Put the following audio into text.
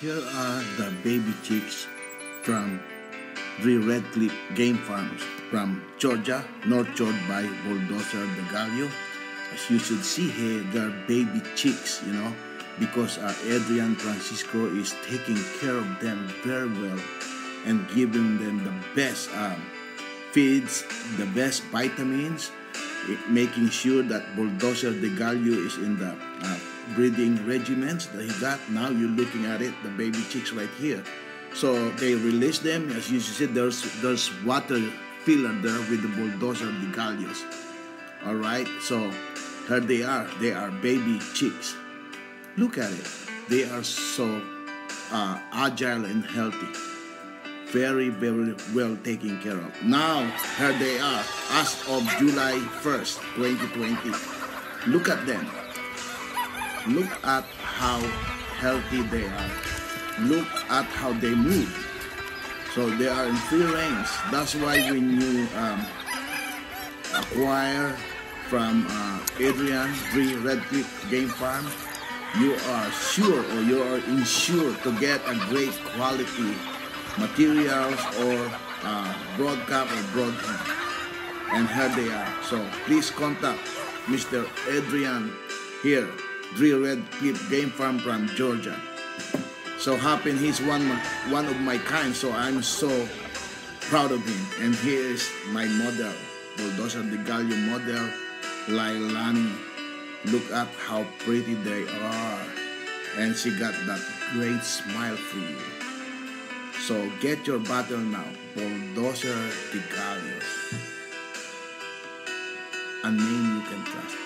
Here are the baby chicks from Dre Redclip game farms from Georgia, North Georgia by Bulldozer De Gallos. As you should see here, they're baby chicks, because Adrian Francisco is taking care of them very well and giving them the best feeds, the best vitamins, making sure that Bulldozer De Gallos is in the breeding regimens that he got. Now you're looking at it, the baby chicks right here. So they release them. As you see, there's water filler there with the Bulldozer De Gallos. All right, so here they are. They are baby chicks. Look at it. They are so agile and healthy. Very, very well taken care of. Now, here they are as of July 1st, 2020. Look at them. Look at how healthy they are. Look at how they move. So they are in free range. That's why when you acquire from Adrian Dre Redclip game farm, you are sure or you are insured to get a great quality materials or broadcast or broadhand. And here they are. So please contact Mr. Adrian here, Dre Redclip game farm from Georgia. So happen he's one of my kind, so I'm so proud of him. And here is my model, Bulldozer De Gallos model, Lailani. Look at how pretty they are. And she got that great smile for you. So get your battle now, Bulldozer De Gallos. A name you can trust.